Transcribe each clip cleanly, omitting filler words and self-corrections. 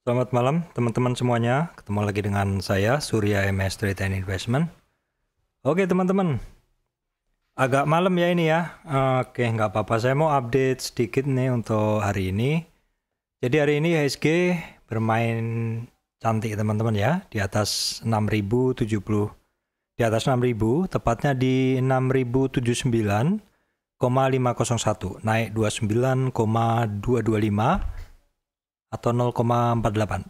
Selamat malam teman-teman semuanya. Ketemu lagi dengan saya Surya MS Trade and Investment. Oke teman-teman, agak malam ya ini ya. Oke, nggak apa-apa. Saya mau update sedikit nih untuk hari ini. Jadi hari ini IHSG bermain cantik teman-teman ya, di atas 6070, di atas 6000, tepatnya di 6079,501, naik 29,225 atau 0,48.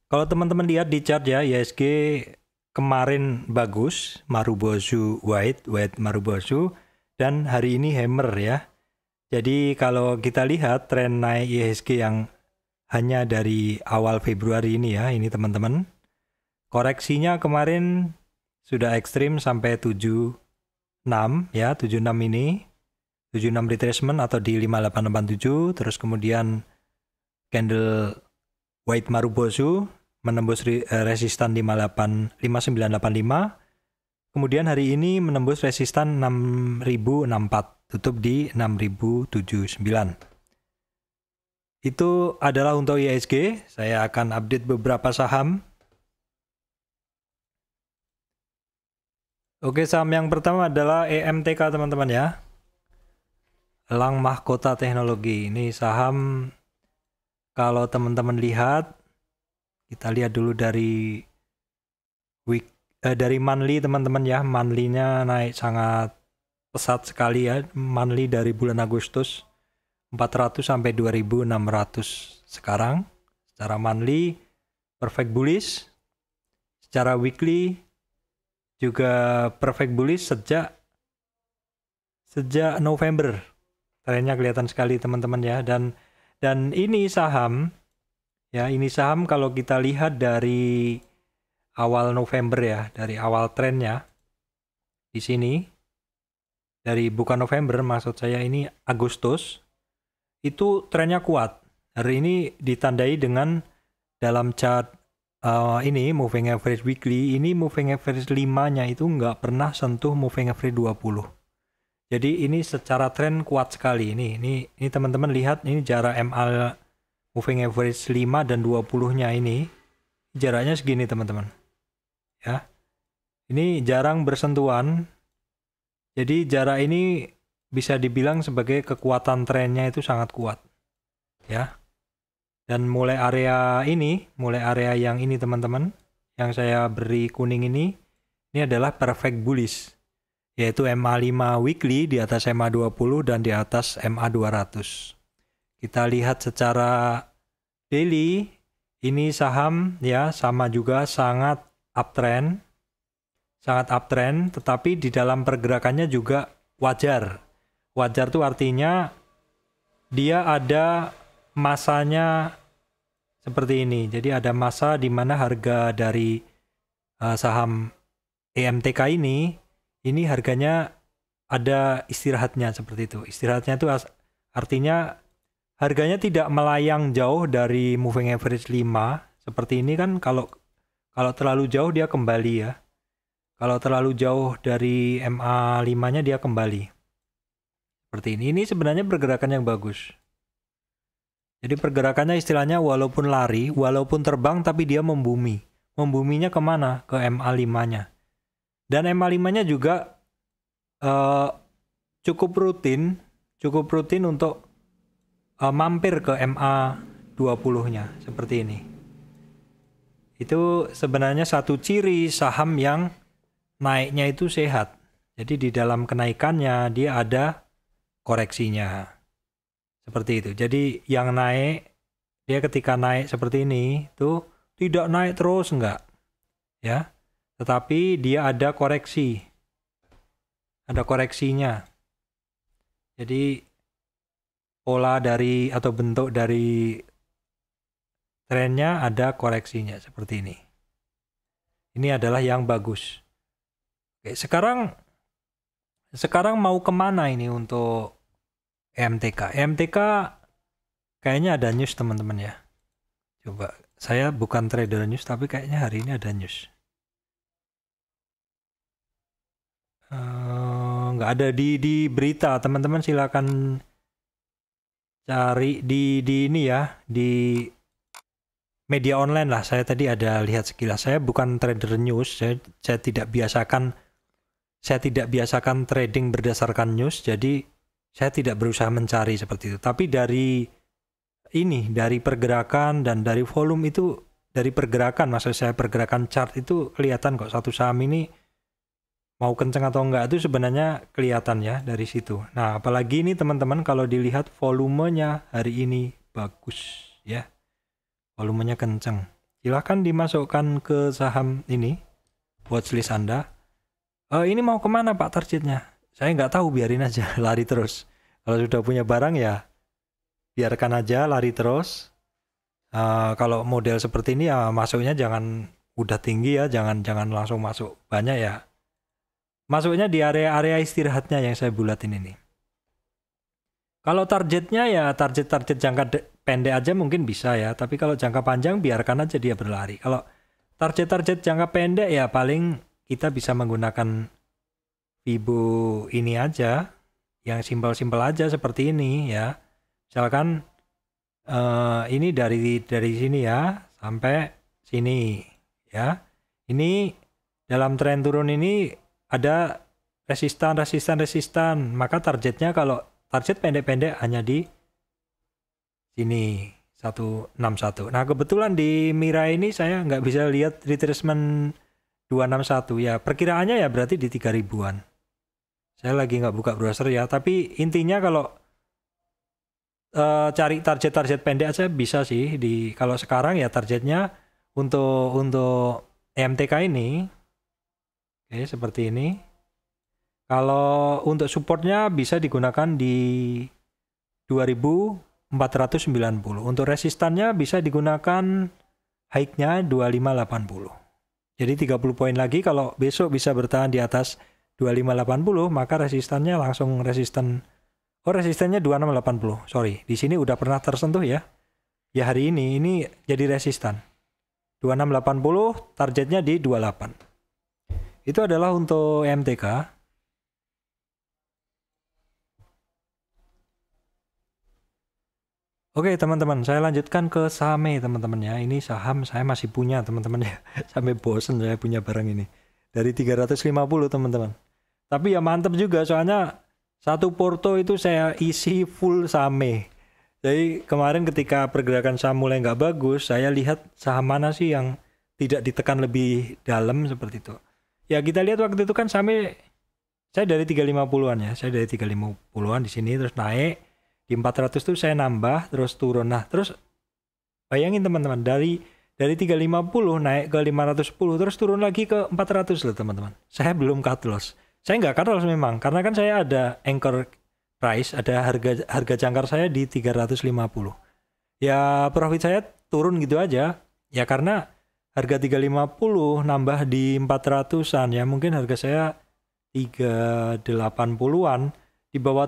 Kalau teman-teman lihat di chart ya, IHSG kemarin bagus, Marubozu white Marubozu, dan hari ini hammer ya. Jadi kalau kita lihat tren naik IHSG yang hanya dari awal Februari ini ya, ini teman-teman. Koreksinya kemarin sudah ekstrim sampai 76 ya, 76 ini. 76 retracement atau di 5887, terus kemudian candle white Marubozu menembus resistan 5985, kemudian hari ini menembus resistan 6064, tutup di 6079. Itu adalah untuk IHSG. Saya akan update beberapa saham. Oke, saham yang pertama adalah EMTK teman-teman ya. Elang Mahkota Teknologi. Ini saham kalau teman-teman lihat, kita lihat dulu dari dari monthly teman-teman ya. Monthly-nya naik sangat pesat sekali ya. Monthly dari bulan Agustus 400 sampai 2600 sekarang. Secara monthly perfect bullish. Secara weekly juga perfect bullish sejak November. Trennya kelihatan sekali teman-teman ya. Dan ini saham ya, ini saham kalau kita lihat dari awal November ya, dari awal trennya di sini, dari bukan November, maksud saya ini Agustus, itu trennya kuat. Hari ini ditandai dengan dalam chart ini moving average weekly, ini moving average 5-nya itu nggak pernah sentuh moving average 20. Jadi ini secara tren kuat sekali. Ini teman-teman lihat, ini jarak MA moving average 5 dan 20-nya ini jaraknya segini teman-teman. Ya. Ini jarang bersentuhan. Jadi jarak ini bisa dibilang sebagai kekuatan trennya itu sangat kuat. Ya. Dan mulai area yang ini teman-teman, yang saya beri kuning ini adalah perfect bullish. Yaitu MA5 weekly di atas MA20 dan di atas MA200. Kita lihat secara daily, ini saham ya sama juga sangat uptrend, tetapi di dalam pergerakannya juga wajar. Wajar tuh artinya dia ada masanya seperti ini. Jadi ada masa di mana harga dari saham EMTK ini harganya ada istirahatnya seperti itu. Istirahatnya itu artinya harganya tidak melayang jauh dari moving average 5. Seperti ini kan, kalau terlalu jauh dia kembali ya. Kalau terlalu jauh dari MA5-nya dia kembali. Seperti ini. Ini sebenarnya pergerakan yang bagus. Jadi pergerakannya istilahnya walaupun lari, walaupun terbang, tapi dia membumi. Membuminya kemana? Ke MA5-nya. Dan MA5-nya juga cukup rutin untuk mampir ke MA20-nya seperti ini. Itu sebenarnya satu ciri saham yang naiknya itu sehat. Jadi di dalam kenaikannya dia ada koreksinya. Seperti itu. Jadi yang naik, dia ketika naik seperti ini tuh tidak naik terus, enggak. Ya. Tetapi dia ada koreksi. Ada koreksinya. Jadi pola dari atau bentuk dari trennya ada koreksinya seperti ini. Ini adalah yang bagus. Oke, sekarang mau kemana ini untuk EMTK? EMTK kayaknya ada news teman-teman ya. Coba, saya bukan trader news tapi kayaknya hari ini ada news. Nggak ada di berita, teman-teman silakan cari di ini ya, di media online lah. Saya tadi ada lihat sekilas. Saya bukan trader news. Saya tidak biasakan trading berdasarkan news. Jadi saya tidak berusaha mencari seperti itu. Tapi dari pergerakan dan dari volume itu, dari pergerakan, maksud saya pergerakan chart itu kelihatan kok satu saham ini mau kenceng atau enggak itu sebenarnya kelihatan ya dari situ. Nah, apalagi ini teman-teman kalau dilihat volumenya hari ini bagus ya. Volumenya kenceng. Silahkan dimasukkan ke saham ini, watchlist Anda. Ini mau kemana Pak targetnya? Saya nggak tahu, biarin aja, lari terus. Kalau sudah punya barang ya biarkan aja lari terus. Kalau model seperti ini ya masuknya jangan udah tinggi ya, jangan langsung masuk banyak ya. Masuknya di area-area istirahatnya yang saya bulatin ini. Kalau targetnya ya target jangka pendek aja mungkin bisa ya, tapi kalau jangka panjang biarkan aja dia berlari. Kalau target jangka pendek ya paling kita bisa menggunakan Fibo ini aja, yang simpel-simpel aja seperti ini ya. Misalkan ini dari sini ya sampai sini ya. Ini dalam tren turun ini ada resistan, maka targetnya kalau target pendek-pendek hanya di sini 161. Nah kebetulan di Mirai ini saya nggak bisa lihat retracement 261 ya, perkiraannya ya berarti di 3000-an. Saya lagi nggak buka browser ya, tapi intinya kalau cari target pendek aja bisa sih. Kalau sekarang ya targetnya untuk EMTK ini oke, seperti ini. Kalau untuk supportnya bisa digunakan di 2490. Untuk resistannya bisa digunakan high-nya 2580. Jadi 30 poin lagi, kalau besok bisa bertahan di atas 2580, maka resistannya langsung resistannya 2680. Sorry, di sini udah pernah tersentuh ya. Ya hari ini jadi resistan. 2680, targetnya di 28. Itu adalah untuk MTK. Oke teman-teman, saya lanjutkan ke Same teman-teman ya. Ini saham saya masih punya teman-teman ya. Sampai bosen saya punya barang ini. Dari 350 teman-teman. Tapi ya mantep juga soalnya satu porto itu saya isi full Same. Jadi kemarin ketika pergerakan saham mulai nggak bagus, saya lihat saham mana sih yang tidak ditekan lebih dalam seperti itu. Ya kita lihat waktu itu kan Same saya dari 350-an ya. Saya dari 350-an di sini terus naik di 400 tuh saya nambah terus turun. Nah, terus bayangin teman-teman dari 350 naik ke 510 terus turun lagi ke 400 loh teman-teman. Saya belum cut loss. Saya nggak cut loss memang karena kan saya ada anchor price, ada harga jangkar saya di 350. Ya profit saya turun gitu aja. Ya karena harga 350 nambah di 400-an ya, mungkin harga saya 380-an. Di bawah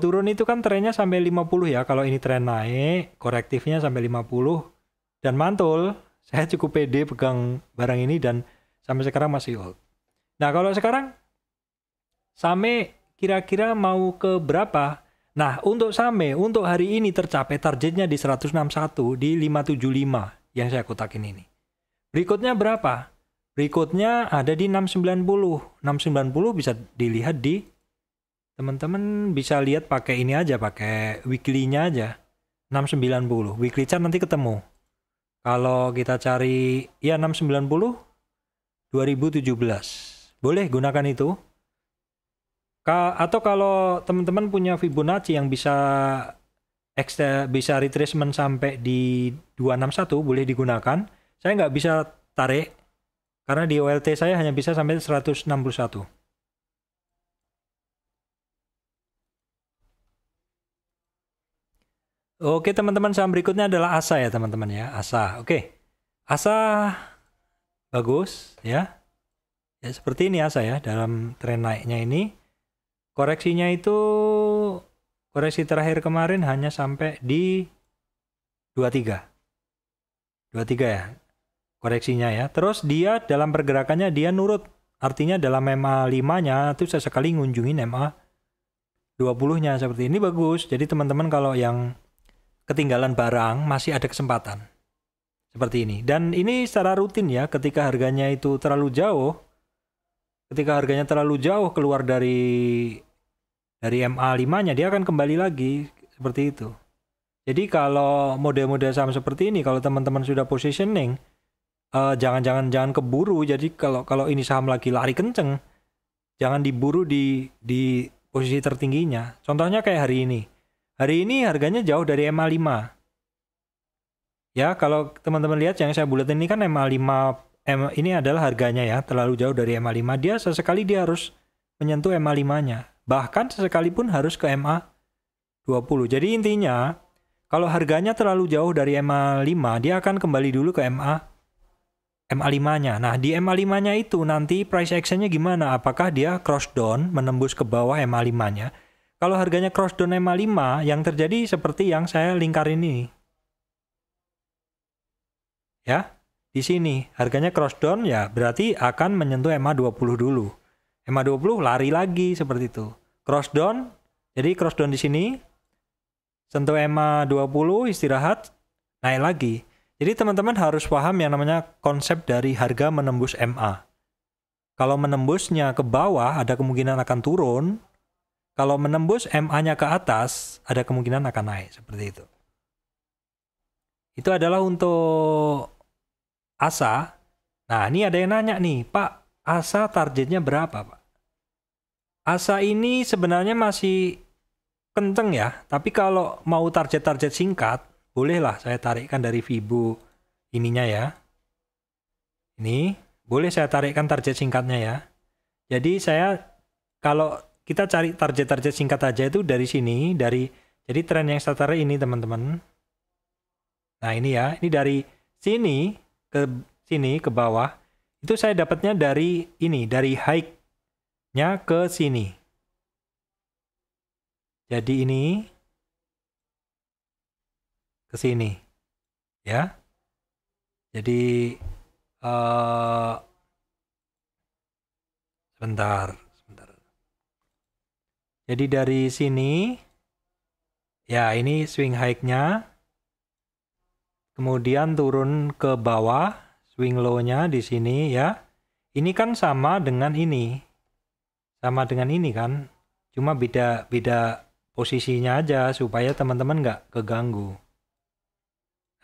turun itu kan trennya sampai 50 ya. Kalau ini tren naik, korektifnya sampai 50 dan mantul. Saya cukup pede pegang barang ini dan sampai sekarang masih hold. Nah, kalau sekarang Same kira-kira mau ke berapa? Nah, untuk Same untuk hari ini tercapai targetnya di 161 di 575 yang saya kotakin ini. Berikutnya berapa? Berikutnya ada di 690. 690 bisa dilihat di teman-teman bisa lihat pakai ini aja, pakai weekly-nya aja. 690. Weekly chart nanti ketemu. Kalau kita cari ya 690 2017. Boleh gunakan itu. Atau kalau teman-teman punya Fibonacci yang bisa retracement sampai di 261 boleh digunakan. Saya nggak bisa tarik karena di OLT saya hanya bisa sampai 161. Oke teman-teman, saham berikutnya adalah ASA ya teman-teman ya. ASA. Oke. ASA bagus ya. Ya seperti ini ASA ya dalam tren naiknya ini. Koreksinya itu koreksi terakhir kemarin hanya sampai di 23. 23 ya. Koreksinya ya. Terus dia dalam pergerakannya dia nurut. Artinya dalam MA 5-nya itu sesekali ngunjungin MA 20-nya seperti ini bagus. Jadi teman-teman kalau yang ketinggalan barang masih ada kesempatan. seperti ini. Dan ini secara rutin ya, ketika harganya itu terlalu jauh, keluar dari MA5-nya, dia akan kembali lagi seperti itu. Jadi kalau model-model saham seperti ini, kalau teman-teman sudah positioning, jangan keburu. Jadi kalau ini saham lagi lari kenceng, jangan diburu di posisi tertingginya. Contohnya kayak hari ini. Hari ini harganya jauh dari MA5. Ya, kalau teman-teman lihat yang saya buletin ini kan MA5, ini adalah harganya ya, terlalu jauh dari MA5. Dia sesekali dia harus menyentuh MA5-nya. Bahkan sesekalipun harus ke MA20. Jadi intinya, kalau harganya terlalu jauh dari MA5, dia akan kembali dulu ke MA5-nya. Nah, di MA5-nya itu nanti price action-nya gimana? Apakah dia cross down, menembus ke bawah MA5-nya? Kalau harganya cross down MA5, yang terjadi seperti yang saya lingkarin ini. Ya, di sini harganya cross down ya berarti akan menyentuh MA20 dulu. MA20 lari lagi seperti itu. Cross down, jadi cross down di sini, sentuh MA20, istirahat, naik lagi. Jadi teman-teman harus paham yang namanya konsep dari harga menembus MA. Kalau menembusnya ke bawah, ada kemungkinan akan turun. Kalau menembus MA-nya ke atas, ada kemungkinan akan naik, seperti itu. Itu adalah untuk ASA. Nah, ini ada yang nanya nih, Pak, ASA targetnya berapa, Pak? ASA ini sebenarnya masih kenceng ya, tapi kalau mau target-target singkat, bolehlah saya tarikkan dari Fibo ininya ya. Ini, boleh saya tarikkan target singkatnya ya. Jadi kalau kita cari target-target singkat aja itu dari sini, jadi tren yang saya tarik ini teman-teman. Nah ini ya, ini dari sini ke bawah, itu saya dapatnya dari ini, dari high-nya ke sini. Jadi ini ke sini, ya. Jadi sebentar. Jadi dari sini, ya ini swing high-nya. Kemudian turun ke bawah, swing low-nya di sini ya. Ini kan sama dengan ini. Sama dengan ini kan. Cuma beda posisinya aja supaya teman-teman nggak keganggu.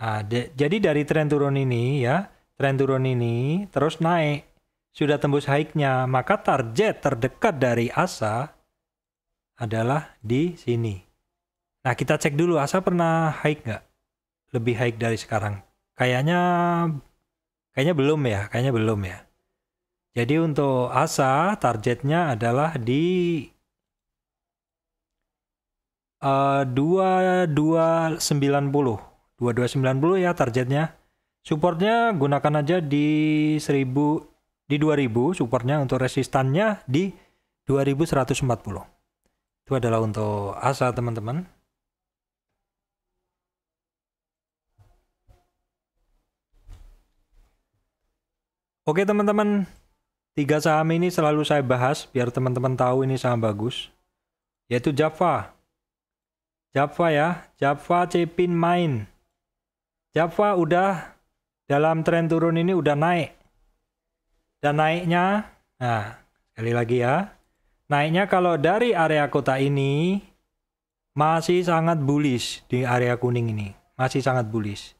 Nah, jadi dari tren turun ini ya, tren turun ini terus naik. Sudah tembus high-nya, maka target terdekat dari ASA adalah di sini. Nah, kita cek dulu ASA pernah high nggak? Lebih high dari sekarang. Kayaknya belum ya. Jadi untuk ASA targetnya adalah di 2290 ya targetnya. Supportnya gunakan aja di 2000 supportnya, untuk resistannya di 2140. Itu adalah untuk ASA teman-teman. Oke teman-teman, 3 saham ini selalu saya bahas biar teman-teman tahu ini saham bagus. Yaitu Java ya, Java Cepin Main. Java udah dalam tren turun ini udah naik. Dan naiknya, nah sekali lagi ya, naiknya kalau dari area kota ini masih sangat bullish di area kuning ini. Masih sangat bullish.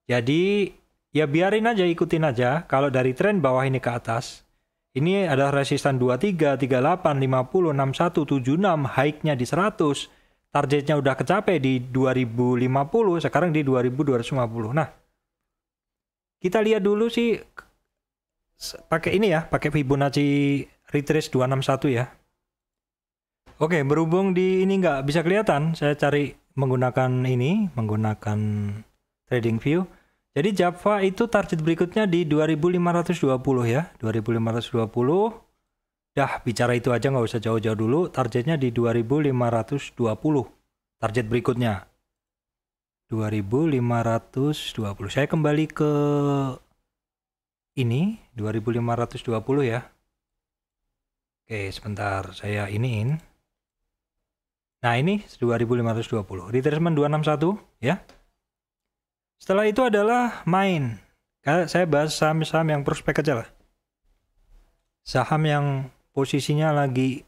Jadi ya biarin aja, ikutin aja. Kalau dari tren bawah ini ke atas, ini adalah resistan 23, 38, 50, 61, 76, high-nya di 100. Targetnya udah kecapai di 2050, sekarang di 2250. Nah, kita lihat dulu sih pakai ini ya, pakai Fibonacci retrace 261 ya. Oke, berhubung di ini nggak bisa kelihatan, saya cari menggunakan trading view. Jadi Java itu target berikutnya di 2520 ya, 2520. Dah bicara itu aja, nggak usah jauh-jauh dulu. Targetnya di 2520. Target berikutnya 2520. Saya kembali ke ini 2520 ya. Oke, sebentar saya iniin. Nah, ini 2520. Retracement 261 ya. Setelah itu adalah main. Saya bahas saham-saham yang prospek aja lah. Saham yang posisinya lagi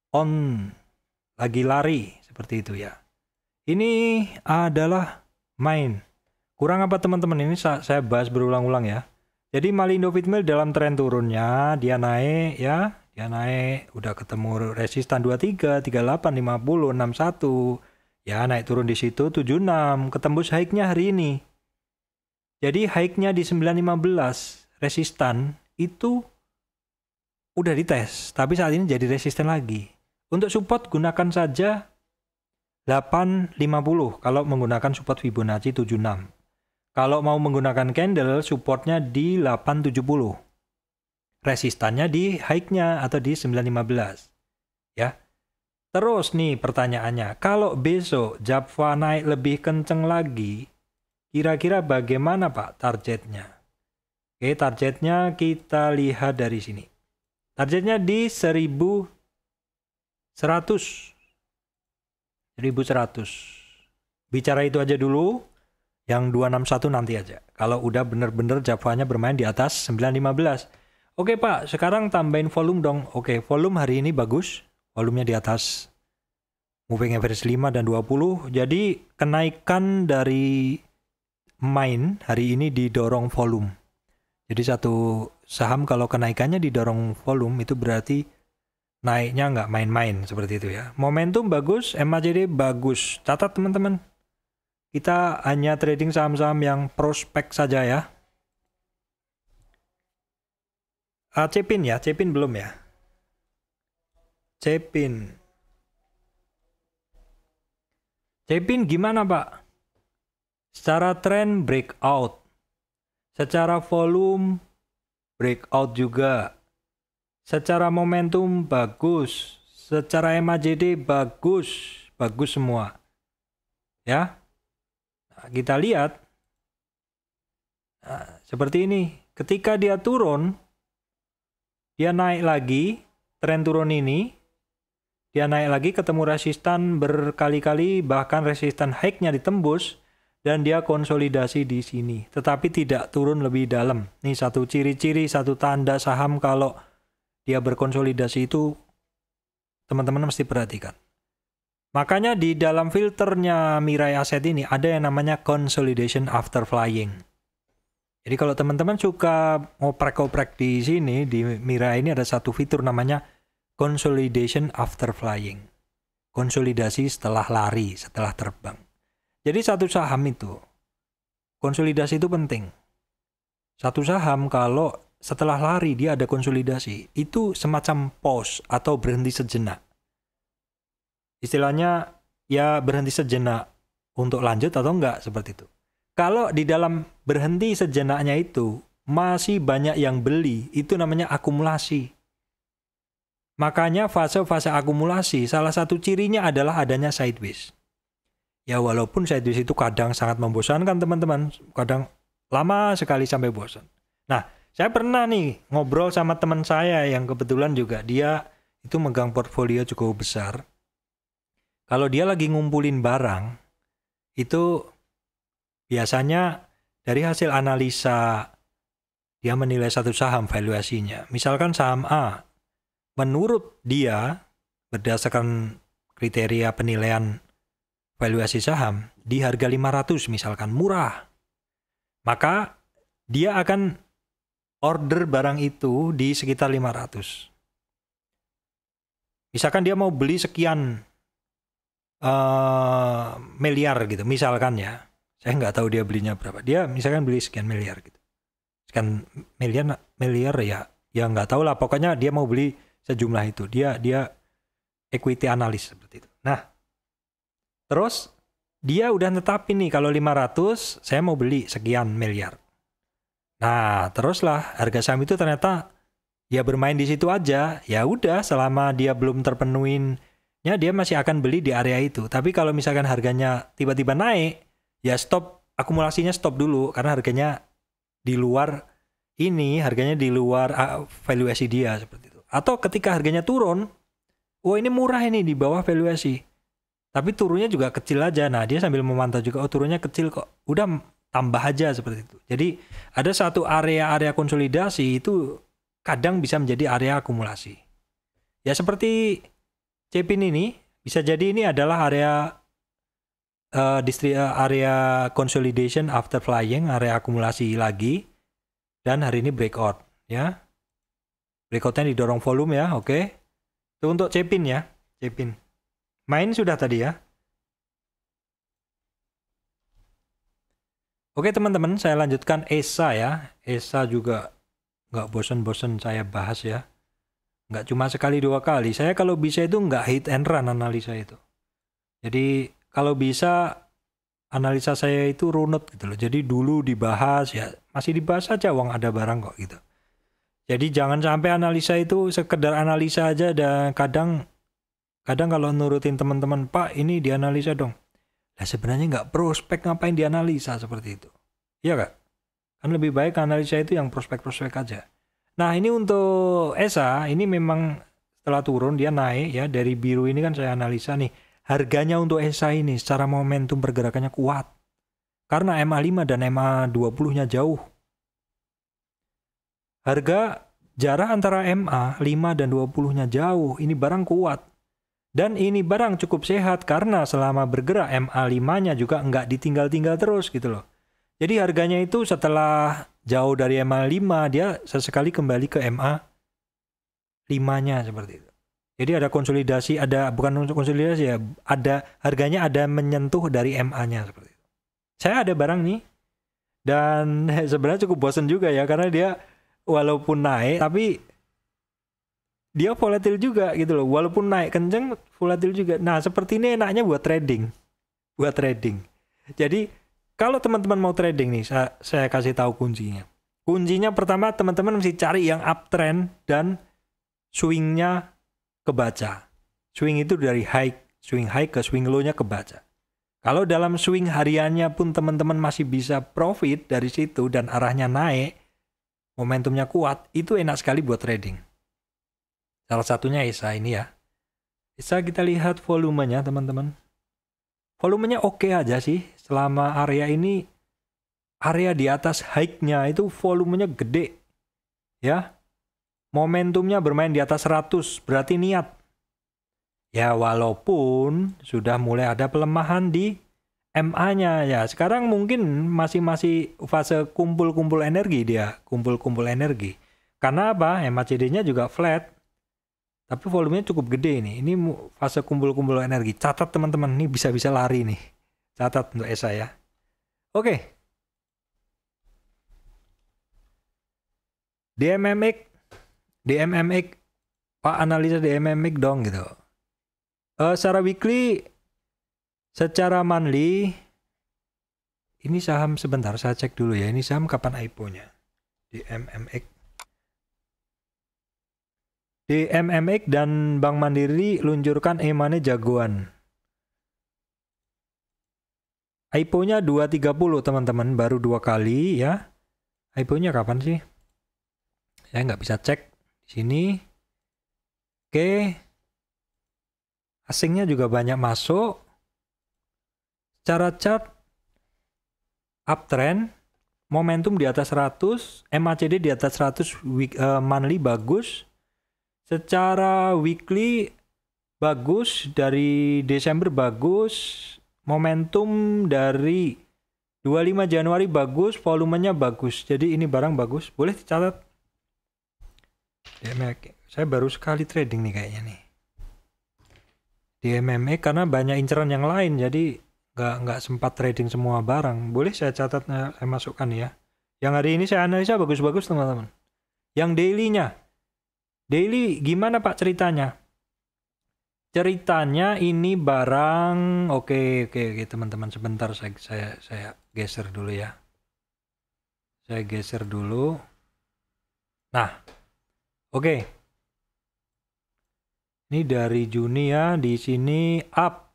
on, lagi lari, seperti itu ya. Ini adalah main. Kurang apa teman-teman, ini saya bahas berulang-ulang ya. Jadi Malindo Feed Mill dalam tren turunnya, dia naik ya. Dia naik, udah ketemu resistan 23, 38, 50, 61. Ya, naik turun di situ 76, ketembus high-nya hari ini. Jadi high-nya di 915, resistan itu udah dites, tapi saat ini jadi resisten lagi. Untuk support gunakan saja 850 kalau menggunakan support Fibonacci 76. Kalau mau menggunakan candle, supportnya di 870. Resistannya di high-nya atau di 915. Ya. Terus nih pertanyaannya, kalau besok Japfa naik lebih kenceng lagi, kira-kira bagaimana Pak targetnya? Oke, targetnya kita lihat dari sini. Targetnya di 1100. Bicara itu aja dulu. Yang 261 nanti aja. Kalau udah bener-bener Japfanya bermain di atas 915. Oke Pak, sekarang tambahin volume dong. Oke, volume hari ini bagus. Volumenya di atas moving average 5 dan 20. Jadi kenaikan dari main hari ini didorong volume. Jadi satu saham kalau kenaikannya didorong volume itu berarti naiknya nggak main-main seperti itu ya. Momentum bagus, MACD bagus. Catat teman-teman. Kita hanya trading saham-saham yang prospek saja ya. Cepin ya, Cepin belum ya. Cepin gimana Pak? Secara tren breakout. Secara volume breakout juga. Secara momentum bagus. Secara MACD bagus. Bagus semua. Ya. Kita lihat seperti ini, ketika dia turun, dia naik lagi, tren turun ini, dia naik lagi ketemu resistan berkali-kali, bahkan resistan high-nya ditembus, dan dia konsolidasi di sini, tetapi tidak turun lebih dalam. Ini satu ciri-ciri, satu tanda saham kalau dia berkonsolidasi itu teman-teman mesti perhatikan. Makanya di dalam filternya Mirai Asset ini ada yang namanya consolidation after flying. Jadi kalau teman-teman suka ngoprek-ngoprek di sini, di Mirai ini ada satu fitur namanya consolidation after flying. Konsolidasi setelah lari, setelah terbang. Jadi satu saham itu, konsolidasi itu penting. Satu saham kalau setelah lari dia ada konsolidasi, itu semacam pause atau berhenti sejenak. Istilahnya ya berhenti sejenak untuk lanjut atau enggak seperti itu. Kalau di dalam berhenti sejenaknya itu masih banyak yang beli, itu namanya akumulasi. Makanya fase-fase akumulasi salah satu cirinya adalah adanya sideways. Ya walaupun sideways itu kadang sangat membosankan teman-teman, kadang lama sekali sampai bosan. Nah, saya pernah nih ngobrol sama teman saya yang kebetulan juga dia itu megang portfolio cukup besar. Kalau dia lagi ngumpulin barang, itu biasanya dari hasil analisa dia menilai satu saham valuasinya. Misalkan saham A, menurut dia berdasarkan kriteria penilaian valuasi saham di harga 500 misalkan murah. Maka dia akan order barang itu di sekitar 500. Misalkan dia mau beli sekian miliar gitu, misalkan ya. Saya nggak tahu dia belinya berapa. Dia misalkan beli sekian miliar gitu. Sekian miliar ya nggak tahu lah. Pokoknya dia mau beli sejumlah itu. Dia equity analis seperti itu. Nah, terus dia udah netapin nih kalau 500 saya mau beli sekian miliar. Nah, teruslah harga saham itu ternyata dia bermain di situ aja. Ya udah, selama dia belum terpenuhin ya dia masih akan beli di area itu. Tapi kalau misalkan harganya tiba-tiba naik, ya stop, akumulasinya stop dulu karena harganya di luar ini, harganya di luar valuasi dia seperti itu. Atau ketika harganya turun, oh ini murah ini di bawah valuasi. Tapi turunnya juga kecil aja. Nah, dia sambil memantau juga, oh turunnya kecil kok. Udah tambah aja seperti itu. Jadi ada satu area-area konsolidasi itu kadang bisa menjadi area akumulasi. Ya seperti Cepin ini, bisa jadi ini adalah area area consolidation after flying, area akumulasi lagi. Dan hari ini breakout ya. Breakoutnya didorong volume ya, oke. Itu untuk Cepin ya, Cepin. Main sudah tadi ya. Oke teman-teman, saya lanjutkan ESA ya. ESA juga nggak bosen-bosen saya bahas ya. Nggak cuma sekali dua kali. Saya kalau bisa itu nggak hit and run analisa itu. Jadi kalau bisa analisa saya itu runut gitu loh. Jadi dulu dibahas ya, masih dibahas aja uang ada barang kok gitu. Jadi jangan sampai analisa itu sekedar analisa aja dan kadang kalau nurutin teman-teman, Pak ini dianalisa dong. Nah sebenarnya nggak prospek ngapain dianalisa seperti itu. Iya Kak? Kan lebih baik analisa itu yang prospek-prospek aja. Nah ini untuk ESA, ini memang setelah turun dia naik ya. Dari biru ini kan saya analisa nih. Harganya untuk ESA ini secara momentum pergerakannya kuat. Karena MA5 dan MA20-nya jauh. Harga jarak antara MA5 dan 20-nya jauh. Ini barang kuat. Dan ini barang cukup sehat karena selama bergerak MA5-nya juga nggak ditinggal-tinggal terus gitu loh. Jadi harganya itu setelah jauh dari MA5 dia sesekali kembali ke MA5-nya seperti itu. Jadi ada konsolidasi, bukan konsolidasi ya, ada harganya ada menyentuh dari MA-nya seperti itu. Saya ada barang nih dan sebenarnya cukup bosen juga ya karena dia walaupun naik tapi dia volatil juga gitu loh. Walaupun naik kenceng, volatil juga. Nah, seperti ini enaknya buat trading. Buat trading. Jadi, kalau teman-teman mau trading nih, saya kasih tahu kuncinya. Kuncinya pertama, teman-teman mesti cari yang uptrend dan swing-nya kebaca. Swing itu dari swing high ke swing low-nya kebaca. Kalau dalam swing hariannya pun teman-teman masih bisa profit dari situ dan arahnya naik, momentumnya kuat, itu enak sekali buat trading. Salah satunya ESA ini ya. ESA kita lihat volumenya teman-teman. Volumenya oke aja sih. Selama area ini, area di atas high-nya itu volumenya gede. Ya. Momentumnya bermain di atas 100. Berarti niat. Ya walaupun sudah mulai ada pelemahan di MA-nya ya. Sekarang mungkin masih fase kumpul-kumpul energi dia. Kumpul-kumpul energi. Karena apa? MACD-nya juga flat. Tapi volumenya cukup gede ini. Ini fase kumpul-kumpul energi. Catat teman-teman, ini bisa-bisa lari nih. Catat untuk ESA ya. Oke. DMMX. Pak analisa DMMX dong gitu. Secara weekly, secara monthly, ini saham sebentar saya cek dulu ya. Ini saham kapan IPO-nya? DMMX. DMMX dan Bank Mandiri luncurkan e-money jagoan. IPO-nya 230 teman-teman, baru 2 kali ya. IPO-nya kapan sih? Saya nggak bisa cek di sini. Oke. Asingnya juga banyak masuk. Secara chart uptrend, momentum di atas 100, MACD di atas 100, monthly bagus. Secara weekly bagus, dari Desember bagus, momentum dari 25 Januari bagus, volumenya bagus. Jadi ini barang bagus, boleh dicatat. DMMX, saya baru sekali trading nih kayaknya nih. DMMX karena banyak inceran yang lain, jadi nggak sempat trading semua barang. Boleh saya catat, saya masukkan ya. Yang hari ini saya analisa bagus-bagus teman-teman. Yang daily-nya. Daily gimana Pak ceritanya? Ceritanya ini barang oke teman-teman, sebentar saya geser dulu ya. Saya geser dulu. Nah, oke. Ini dari Juni ya, di sini up.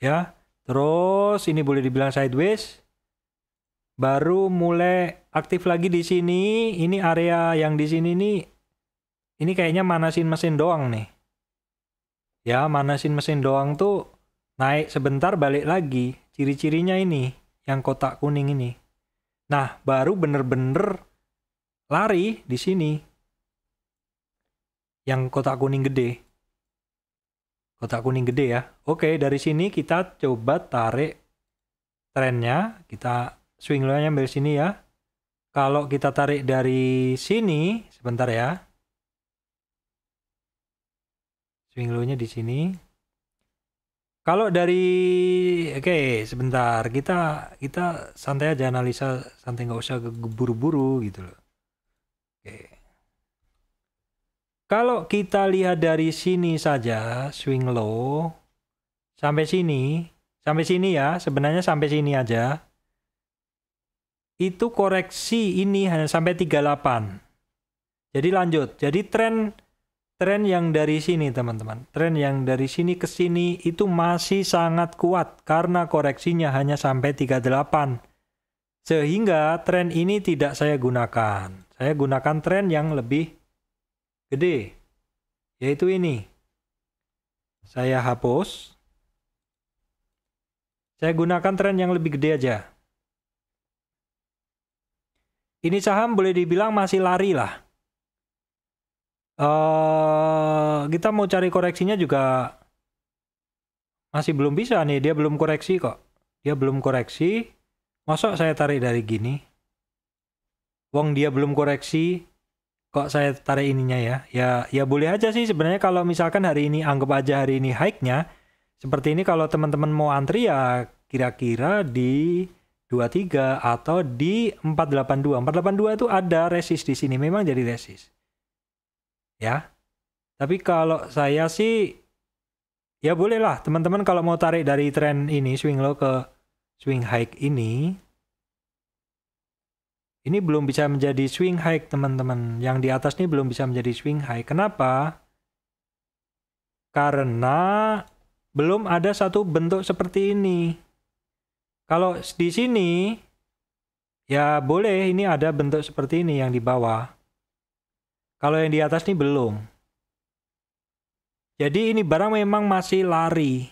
Ya. Terus ini boleh dibilang sideways. Baru mulai aktif lagi di sini. Ini area yang di sini nih. Ini kayaknya manasin mesin doang nih. Ya, manasin mesin doang tuh naik sebentar balik lagi. Ciri-cirinya ini, yang kotak kuning ini. Nah, baru bener-bener lari di sini. Yang kotak kuning gede. Kotak kuning gede ya. Oke, dari sini kita coba tarik trennya. Kita swing low-nya ambil sini ya. Kalau kita tarik dari sini, sebentar ya. Swing low-nya di sini. Kalau dari, oke, sebentar, kita santai aja analisa, santai, nggak usah buru-buru gitu loh. Oke. Kalau kita lihat dari sini saja, swing low sampai sini ya, sebenarnya sampai sini aja. Itu koreksi ini hanya sampai 38. Jadi lanjut. Jadi tren yang dari sini teman-teman, tren yang dari sini ke sini itu masih sangat kuat karena koreksinya hanya sampai 38. Sehingga tren ini tidak saya gunakan. Saya gunakan tren yang lebih gede, yaitu ini. Saya hapus. Saya gunakan tren yang lebih gede aja. Ini saham boleh dibilang masih lari lah. Kita mau cari koreksinya juga masih belum bisa nih, dia belum koreksi kok. Dia belum koreksi, masa saya tarik dari gini? Wong dia belum koreksi, kok saya tarik ininya ya? Ya boleh aja sih sebenarnya kalau misalkan hari ini, anggap aja hari ini hike-nya. Seperti ini kalau teman-teman mau antri ya kira-kira di 23 atau di 482. 482 itu ada resist di sini, memang jadi resist. Ya, tapi kalau saya sih ya bolehlah teman-teman kalau mau tarik dari tren ini swing low ke swing high ini belum bisa menjadi swing high teman-teman. Yang di atas ini belum bisa menjadi swing high. Kenapa? Karena belum ada satu bentuk seperti ini. Kalau di sini ya boleh, ini ada bentuk seperti ini yang di bawah. Kalau yang di atas ini belum. Jadi ini barang memang masih lari.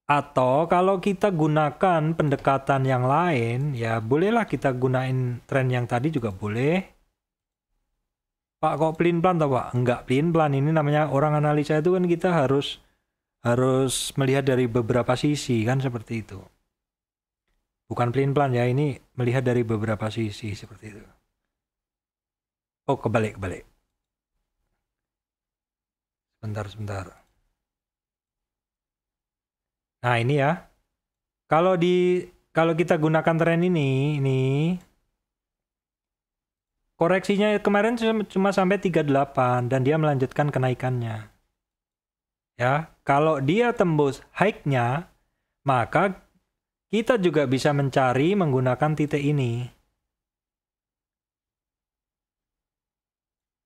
Atau kalau kita gunakan pendekatan yang lain, ya bolehlah kita gunain tren yang tadi juga boleh. Pak kok pelin-pelan toh Pak? Enggak pelin-pelan, ini namanya orang analisa itu kan kita harus melihat dari beberapa sisi kan seperti itu. Bukan pelin-pelan ya, ini melihat dari beberapa sisi seperti itu. Oh, kebalik. Sebentar. Nah, ini ya. Kalau kita gunakan tren ini koreksinya kemarin cuma sampai 38 dan dia melanjutkan kenaikannya. Ya, kalau dia tembus high-nya, maka kita juga bisa mencari menggunakan titik ini.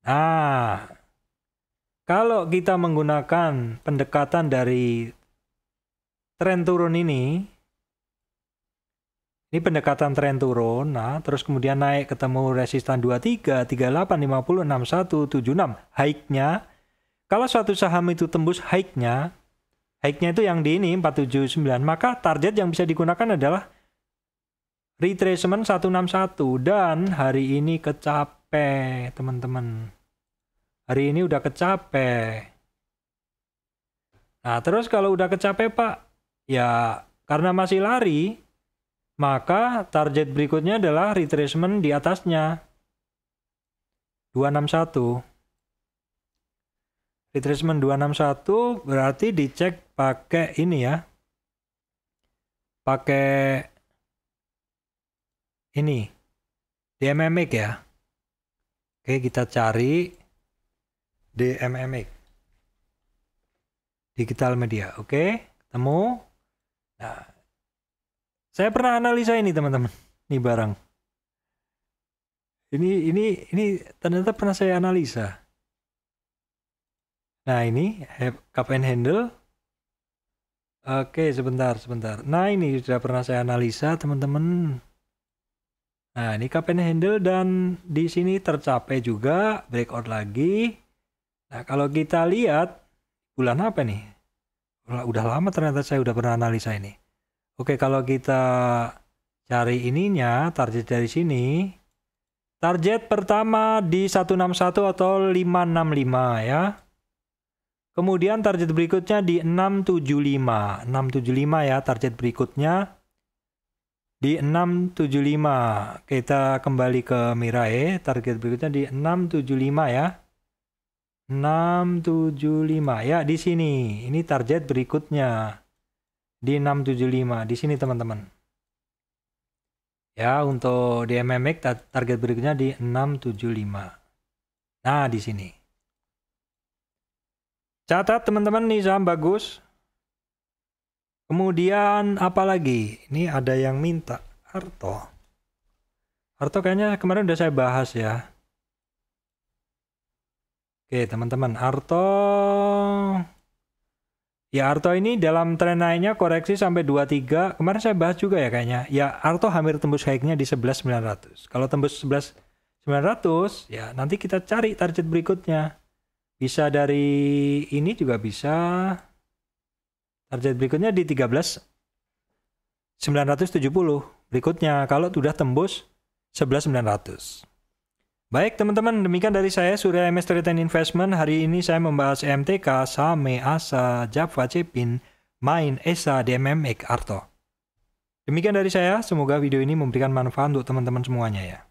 Nah, kalau kita menggunakan pendekatan dari tren turun ini pendekatan tren turun, nah terus kemudian naik ketemu resistan 23, 38, 50, 61, 76, high-nya. Kalau suatu saham itu tembus high-nya itu yang di ini 479, maka target yang bisa digunakan adalah retracement 161 dan hari ini kecape, teman-teman. Hari ini udah kecape. Nah, terus kalau udah kecape, Pak, ya karena masih lari, maka target berikutnya adalah retracement di atasnya. 261. Retracement 261 berarti dicek pakai ini ya. Pakai ini. DMMX ya. Oke, kita cari DMMX. Digital media. Oke, ketemu. Nah, saya pernah analisa ini teman-teman. Ini barang. Ini ternyata pernah saya analisa. Nah, ini cup and handle. Oke, sebentar. Nah, ini sudah pernah saya analisa, teman-teman. Nah, ini cup and handle dan di sini tercapai juga, breakout lagi. Nah, kalau kita lihat bulan apa nih? Udah lama ternyata saya udah pernah analisa ini. Oke, kalau kita cari ininya, target dari sini. Target pertama di 161 atau 565 ya. Kemudian target berikutnya di 675. 675 ya target berikutnya. Di 675. Kita kembali ke Mirai. Target berikutnya di 675 ya. 675 ya di sini. Ini target berikutnya. Di 675. Di sini teman-teman. Ya, untuk di MMX target berikutnya di 675. Nah, di sini. Catat teman-teman, nih saham bagus. Kemudian apa lagi? Ini ada yang minta Arto. Arto kayaknya kemarin udah saya bahas ya. Oke teman-teman, Arto. Ya Arto ini dalam tren naiknya koreksi sampai 23. Kemarin saya bahas juga ya kayaknya. Ya Arto hampir tembus high-nya di 11.900. Kalau tembus 11.900 ya nanti kita cari target berikutnya. Bisa dari ini juga bisa. Target berikutnya di 13.970. Berikutnya kalau sudah tembus 11.900. Baik teman-teman, demikian dari saya Surya MS Trade and Investment. Hari ini saya membahas MTK, SAME, ASA, Java, Cepin, Main, ESA, DMMX, Arto. Demikian dari saya, semoga video ini memberikan manfaat untuk teman-teman semuanya ya.